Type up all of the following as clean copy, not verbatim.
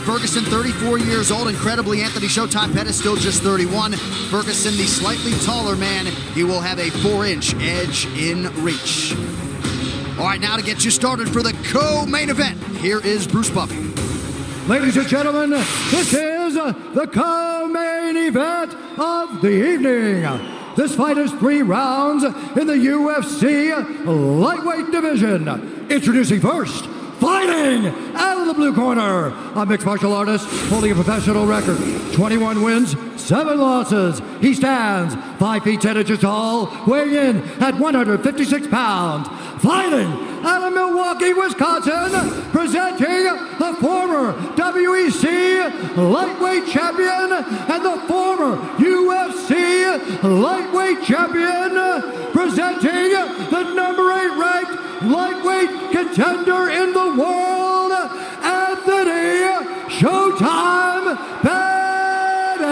Ferguson, 34 years old. Incredibly, Anthony Showtime Pettis still just 31. Ferguson, the slightly taller man, he will have a 4-inch edge in reach. All right, now to get you started for the co-main event, here is Bruce Buffy. Ladies and gentlemen, this is the co-main event of the evening. This fight is 3 rounds in the UFC lightweight division. Introducing first, fighting out of the blue corner, a mixed martial artist holding a professional record, 21 wins, 7 losses. He stands 5 feet 10 inches tall, weighing in at 156 pounds. Fighting out of Milwaukee, Wisconsin, presenting the former WEC lightweight champion and the former UFC lightweight champion, presenting the number 8 ranked lightweight contender in the world, Anthony Showtime Pettis.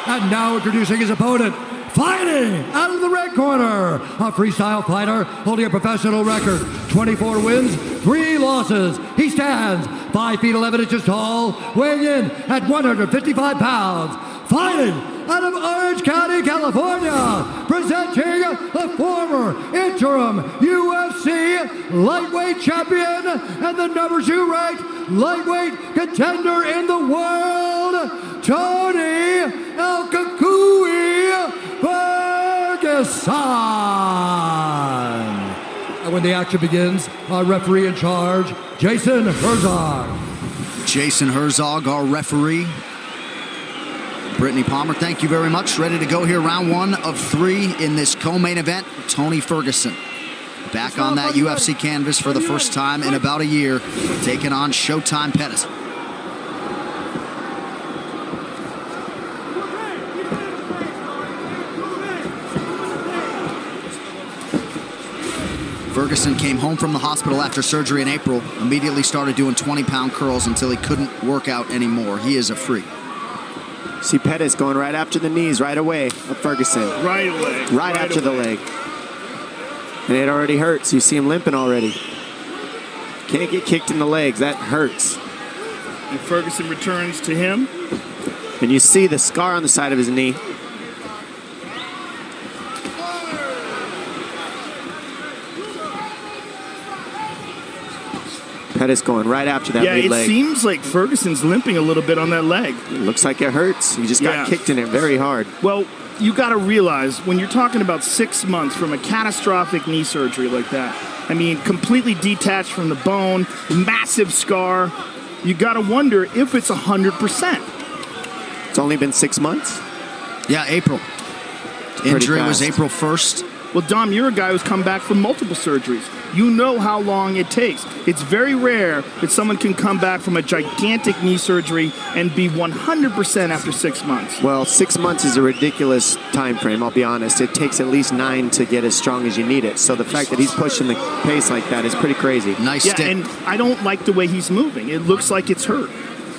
And now introducing his opponent, fighting out of the red corner, a freestyle fighter holding a professional record, 24 wins, 3 losses. He stands 5 feet 11 inches tall, weighing in at 155 pounds. Fighting out of Orange County, California, presenting the former interim UFC lightweight champion and the number 2 ranked lightweight contender in the world, Toни Kukui Ferguson. And when the action begins, our referee in charge, Jason Herzog. Jason Herzog, our referee. Brittany Palmer, thank you very much. Ready to go here, round 1 of 3 in this co-main event. Tony Ferguson back on that UFC canvas for the first time in about a year, taking on Showtime Pettis. Ferguson came home from the hospital after surgery in April, immediately started doing 20-pound curls until he couldn't work out anymore. He is a freak. See Pettis going right after the knees right away of Ferguson. Right away. Right after the leg. And it already hurts. You see him limping already. Can't get kicked in the legs. That hurts. And Ferguson returns to him. And you see the scar on the side of his knee. Pettis going right after that lead leg. Yeah, it seems like Ferguson's limping a little bit on that leg. It looks like it hurts. He just got kicked in it very hard. Well, you got to realize when you're talking about 6 months from a catastrophic knee surgery like that, I mean, completely detached from the bone, massive scar, you got to wonder if it's 100%. It's only been 6 months? Yeah, April. Injury was April 1st. Well, Dom, you're a guy who's come back from multiple surgeries. You know how long it takes. It's very rare that someone can come back from a gigantic knee surgery and be 100% after 6 months. Well, 6 months is a ridiculous time frame, I'll be honest. It takes at least 9 to get as strong as you need it. So the fact that he's pushing the pace like that is pretty crazy. Nice stick. And I don't like the way he's moving. It looks like it's hurt.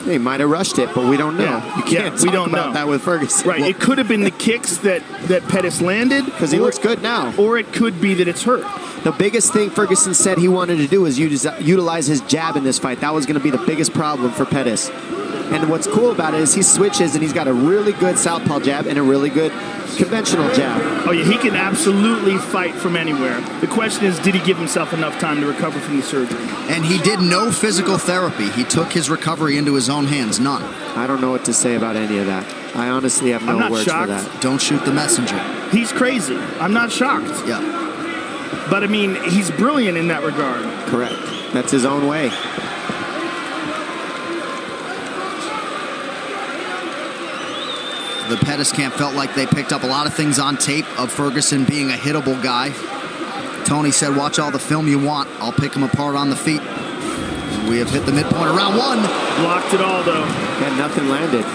He might have rushed it, but we don't know. Yeah. You can't talk about that with Ferguson. Right, it could have been the kicks that Pettis landed. Because he looks good now. Or it could be that it's hurt. The biggest thing Ferguson said he wanted to do was utilize his jab in this fight. That was going to be the biggest problem for Pettis. And what's cool about it is he switches and he's got a really good southpaw jab and a really good conventional jab. Oh yeah, he can absolutely fight from anywhere. The question is, did he give himself enough time to recover from the surgery? And he did no physical therapy. He took his recovery into his own hands, none. I don't know what to say about any of that. I honestly have no words for that. Don't shoot the messenger. He's crazy. I'm not shocked. Yeah. But I mean, he's brilliant in that regard. Correct. That's his own way. The Pettis camp felt like they picked up a lot of things on tape of Ferguson being a hittable guy. Tony said, watch all the film you want. I'll pick him apart on the feet. We have hit the midpoint of round 1. Blocked it all, though. And nothing landed.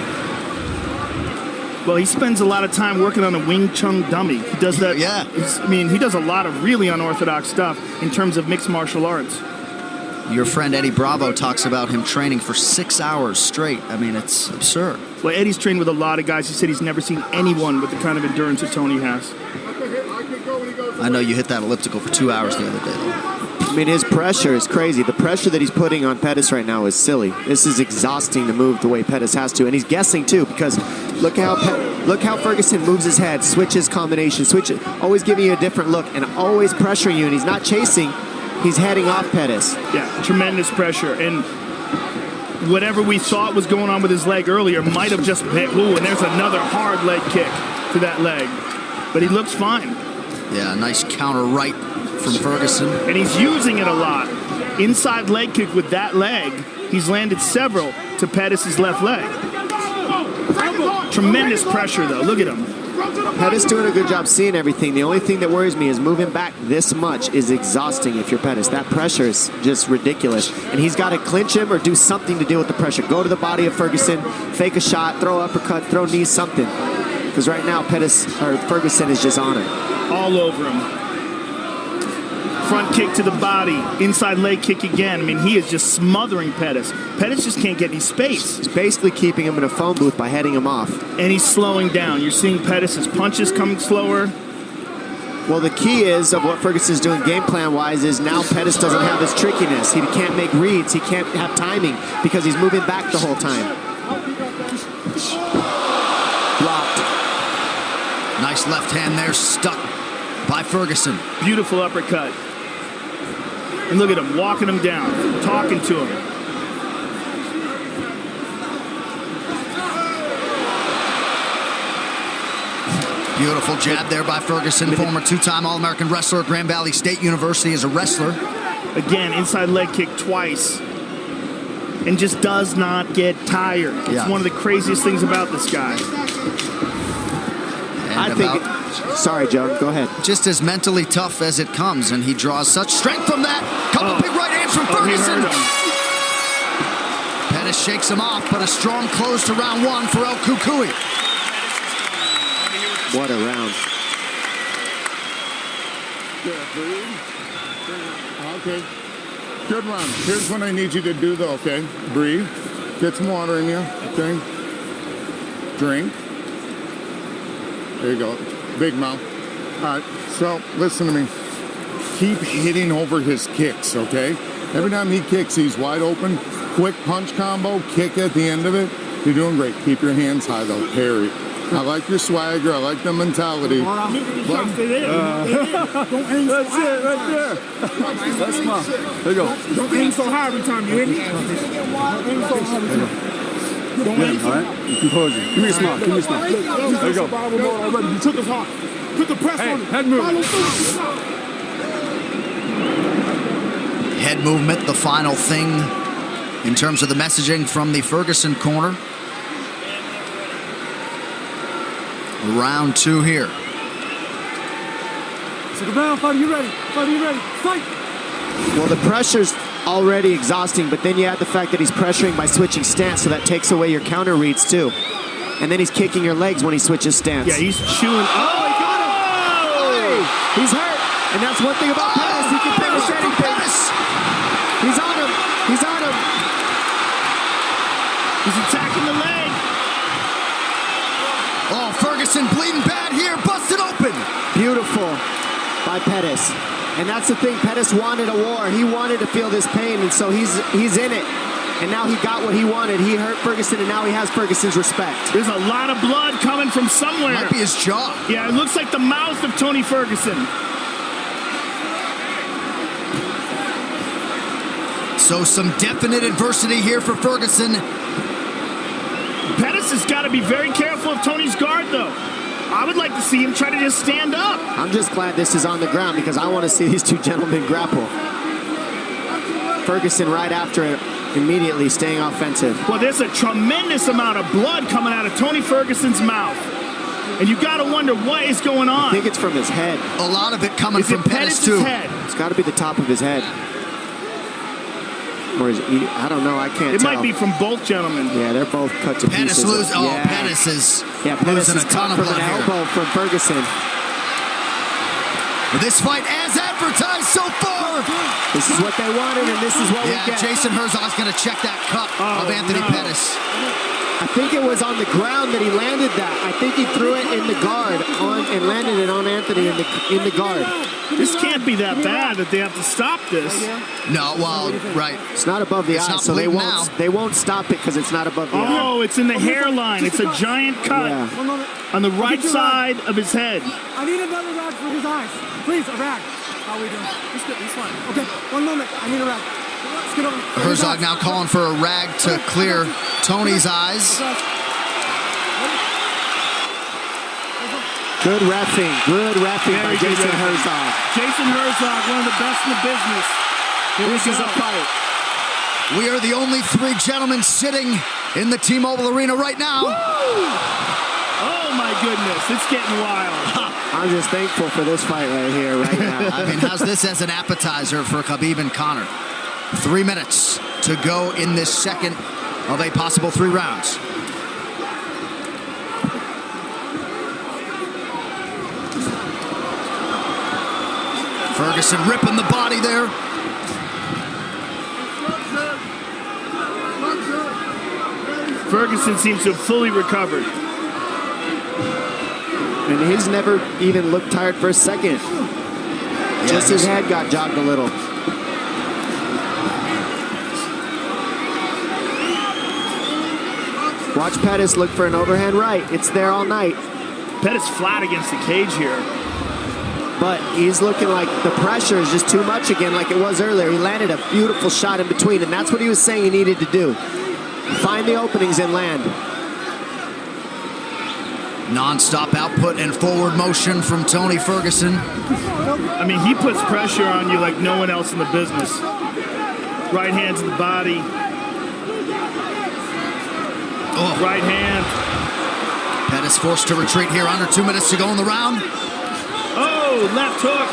Well, he spends a lot of time working on a Wing Chun dummy. He does that. Yeah. I mean, he does a lot of really unorthodox stuff in terms of mixed martial arts. Your friend Eddie Bravo talks about him training for 6 hours straight. I mean, it's absurd. Well, Eddie's trained with a lot of guys. He said he's never seen anyone with the kind of endurance that Tony has. I know you hit that elliptical for 2 hours the other day, though. I mean, his pressure is crazy. The pressure that he's putting on Pettis right now is silly. This is exhausting to move the way Pettis has to, and he's guessing too, because look how Ferguson moves his head, switches combination, switches, always giving you a different look, and always pressuring you. And he's not chasing; he's heading off Pettis. Yeah, tremendous pressure, and whatever we thought was going on with his leg earlier might have just been. Ooh, and there's another hard leg kick to that leg, but he looks fine. Yeah, nice counter right from Ferguson. And he's using it a lot. Inside leg kick with that leg. He's landed several to Pettis' left leg. Tremendous pressure, though. Look at him. Pettis doing a good job seeing everything. The only thing that worries me is moving back this much is exhausting if you're Pettis. That pressure is just ridiculous. And he's got to clinch him or do something to deal with the pressure. Go to the body of Ferguson, fake a shot, throw uppercut, throw knees, something. Because right now Ferguson is just on him. All over him. Front kick to the body, inside leg kick again. I mean, he is just smothering Pettis. Pettis just can't get any space. He's basically keeping him in a phone booth by heading him off. And he's slowing down. You're seeing Pettis' punches coming slower. Well, the key is of what Ferguson's doing game plan-wise is now Pettis doesn't have his trickiness. He can't make reads. He can't have timing because he's moving back the whole time. Blocked. Nice left hand there, stuck by Ferguson. Beautiful uppercut. And look at him, walking him down, talking to him. Beautiful jab there by Ferguson, former two-time All-American wrestler at Grand Valley State University as a wrestler. Again, inside leg kick twice. And just does not get tired. It's one of the craziest things about this guy. I think, sorry, Joe, go ahead. Just as mentally tough as it comes, and he draws such strength from that. Couple big right hands from Ferguson. Pettis shakes him off, but a strong close to round one for El Kukui. What a round. Okay, good round. Here's what I need you to do, though, okay? Breathe. Get some water in you, okay? Drink. There you go. Big mouth. All right, so listen to me. Keep hitting over his kicks, okay? Every time he kicks, he's wide open. Quick punch combo, kick at the end of it. You're doing great. Keep your hands high, though. Parry. I like your swagger. I like the mentality. That's it, right there. That's smart. There you go. Don't aim so high every time, you hear me? Don't aim so high. Don't aim so high. All right, composure. Give me a smile. Give me a smile. There you go. You took us hard. Put the press on it. Head move. Head movement, the final thing in terms of the messaging from the Ferguson corner. Round two here. So the round, fighter, you ready? Fighter, you ready? Fight! Well, the pressure's already exhausting, but then you add the fact that he's pressuring by switching stance, so that takes away your counter reads too. And then he's kicking your legs when he switches stance. Yeah, he's chewing. Oh, he got him! Hey, he's hurt. And that's one thing about Pettis. He can finish anything. He's on him. He's on him. He's attacking the leg. Oh, Ferguson bleeding bad here, busted open. Beautiful by Pettis. And that's the thing, Pettis wanted a war. He wanted to feel this pain, and so he's in it. And now he got what he wanted. He hurt Ferguson, and now he has Ferguson's respect. There's a lot of blood coming from somewhere. Might be his jaw. Yeah, it looks like the mouth of Tony Ferguson. So some definite adversity here for Ferguson. Pettis has got to be very careful of Tony's guard, though. I would like to see him try to just stand up. I'm just glad this is on the ground because I want to see these two gentlemen grapple. Ferguson right after it, immediately staying offensive. Well, there's a tremendous amount of blood coming out of Tony Ferguson's mouth. And you got to wonder what is going on. I think it's from his head. A lot of it coming from Pettis, too. Head? It's got to be the top of his head. Or is it, I don't know. I can't tell. It might be from from both gentlemen. Yeah, they're both cut to pieces. Pettis is losing a ton of blood an here. elbow from Ferguson. This fight as advertised so far. This is what they wanted, and this is what we get. Jason Herzog's going to check that cut of Anthony Pettis. I think it was on the ground that he landed that. I think he threw it in the guard and landed it on Anthony in the guard. This can't be that bad that they have to stop this. No, well, right. It's not above the eye, so they won't stop it because it's not above the eye. Oh, it's in the hairline. It's a giant cut on the right side of his head. I need another rag for his eyes. Please, a rag. How are we doing? He's good. He's fine. Okay, 1 moment. I need a rag. Let's get over. Herzog now calling for a rag to clear Tony's eyes. Good reffing by Jason Herzog. Jason Herzog, one of the best in the business. This is a fight. We are the only 3 gentlemen sitting in the T-Mobile Arena right now. Woo! Oh my goodness, it's getting wild. I'm just thankful for this fight right here, right now. I mean, how's this as an appetizer for Khabib and Conor? 3 minutes to go in this second of a possible 3 rounds. Ferguson ripping the body there. Ferguson seems to have fully recovered. And he's never even looked tired for a second. Just his head got jogged a little. Watch Pettis look for an overhand right. It's there all night. Pettis flat against the cage here. But he's looking like the pressure is just too much again like it was earlier. He landed a beautiful shot in between, and that's what he was saying he needed to do. Find the openings and land. Non-stop output and forward motion from Tony Ferguson. I mean, he puts pressure on you like no one else in the business. Right hand to the body. Oh. Right hand. Pettis forced to retreat here. Under 2 minutes to go in the round. Oh, left hook.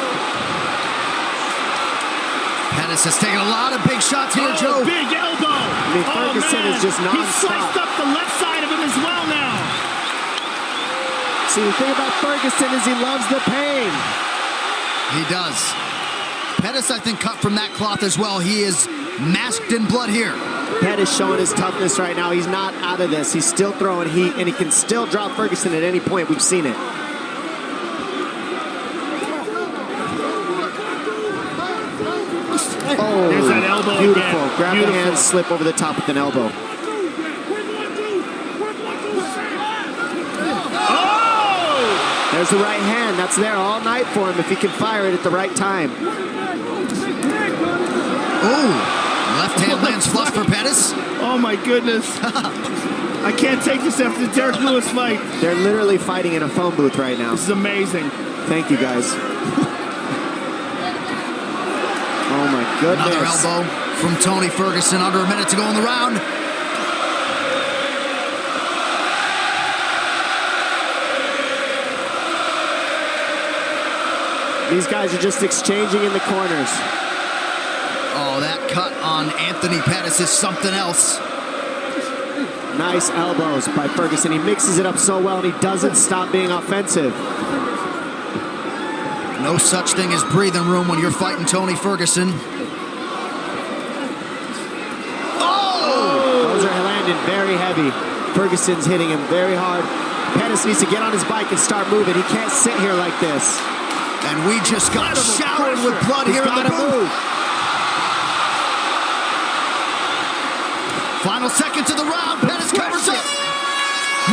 Pettis has taken a lot of big shots here, Joe. Big elbow. I mean, Ferguson is just He non-stop. sliced up the left side of him as well now. See, the thing about Ferguson is he loves the pain. He does. Pettis, I think, cut from that cloth as well. He is masked in blood here. Pettis showing his toughness right now. He's not out of this. He's still throwing heat, and he can still drop Ferguson at any point. We've seen it. Oh, there's that elbow beautiful. again. Grab Beautiful. the hand, slip over the top with an elbow. Oh! There's the right hand. That's there all night for him if he can fire it at the right time. Ooh, left hand lands flush for Pettis. Oh my goodness. I can't take this after the Derek Lewis fight. They're literally fighting in a phone booth right now. This is amazing. Thank you, guys. Oh my goodness. Another elbow from Tony Ferguson. Under a minute to go in the round. These guys are just exchanging in the corners. Oh, that cut on Anthony Pettis is something else. Nice elbows by Ferguson. He mixes it up so well, and he doesn't stop being offensive. No such thing as breathing room when you're fighting Tony Ferguson. Oh! Those are landing very heavy. Ferguson's hitting him very hard. Pettis needs to get on his bike and start moving. He can't sit here like this. And we just got showered with blood here in the booth. Final seconds of the round. Pettis covers up.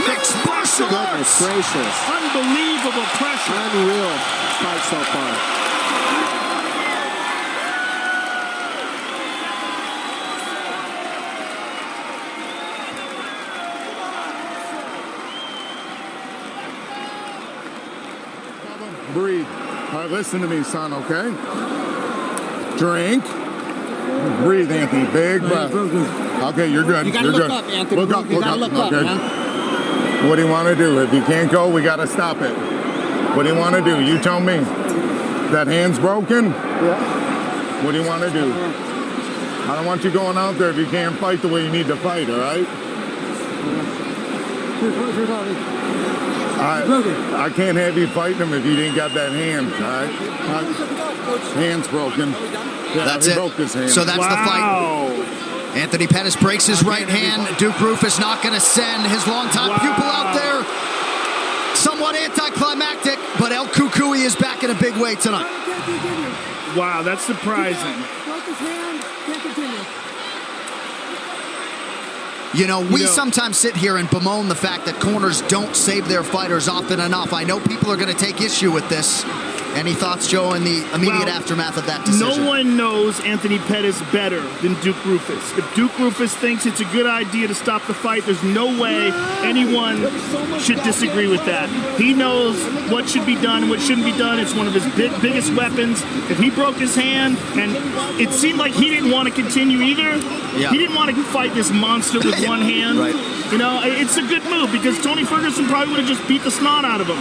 Mixed martial arts. Goodness gracious. Unbelievable pressure. Unreal fight so far. Breathe. All right, listen to me, son, okay? Drink. Breathe, Anthony. Big breath. Okay, you're good. You gotta look up, Anthony. Look up, You look gotta up. look up, Okay. man. What do you want to do? If you can't go, we got to stop it. What do you want to do? You tell me. That hand's broken? Yeah. What do you want to do? I don't want you going out there if you can't fight the way you need to fight, all right? I can't have you fighting him if you didn't got that hand, all right? Hand's broken. Yeah, That's he it. broke his hand. So that's the fight. Anthony Pettis breaks his right hand. Duke Roufus not going to send his longtime pupil out there. Somewhat anticlimactic, but El Kukui is back in a big way tonight. Wow, that's surprising. You know, we sometimes sit here and bemoan the fact that corners don't save their fighters often enough. I know people are going to take issue with this. Any thoughts, Joe, in the immediate aftermath of that decision? No one knows Anthony Pettis better than Duke Roufus. If Duke Roufus thinks it's a good idea to stop the fight, there's no way anyone should disagree with that. He knows what should be done and what shouldn't be done. It's one of his biggest weapons. If he broke his hand, and it seemed like he didn't want to continue either. Yeah. He didn't want to fight this monster with one hand. Right. You know, it's a good move because Tony Ferguson probably would have just beat the snot out of him.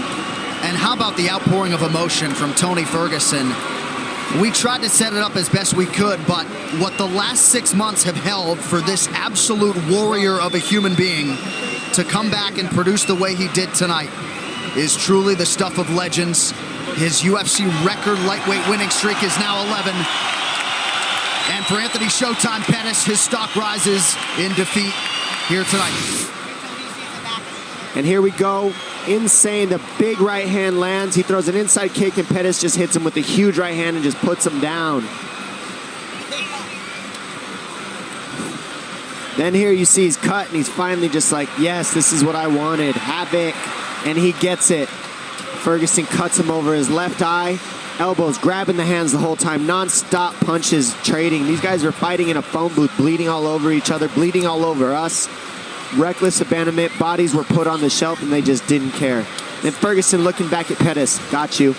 And how about the outpouring of emotion from Tony Ferguson? We tried to set it up as best we could, but what the last 6 months have held for this absolute warrior of a human being to come back and produce the way he did tonight is truly the stuff of legends. His UFC record lightweight winning streak is now 11. And for Anthony Showtime Pettis, his stock rises in defeat here tonight. And here we go. Insane. The big right hand lands. He throws an inside kick, and Pettis just hits him with a huge right hand and just puts him down. Then here you see he's cut, and he's finally just like, yes, this is what I wanted. Havoc. And he gets it. Ferguson cuts him over his left eye. Elbows, grabbing the hands the whole time. Non-stop punches, trading. These guys are fighting in a phone booth, bleeding all over each other, bleeding all over us. Reckless abandonment. Bodies were put on the shelf, and they just didn't care. Then Ferguson looking back at Pettis. Got you.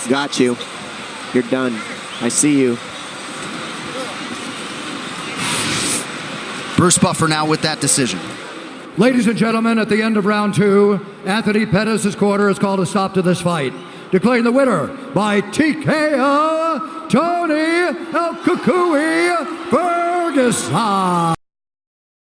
Got you. You're done. I see you. Bruce Buffer now with that decision. Ladies and gentlemen, at the end of round 2, Anthony Pettis' corner has called a stop to this fight, declaring the winner by TKO, Tony El Kukui Ferguson.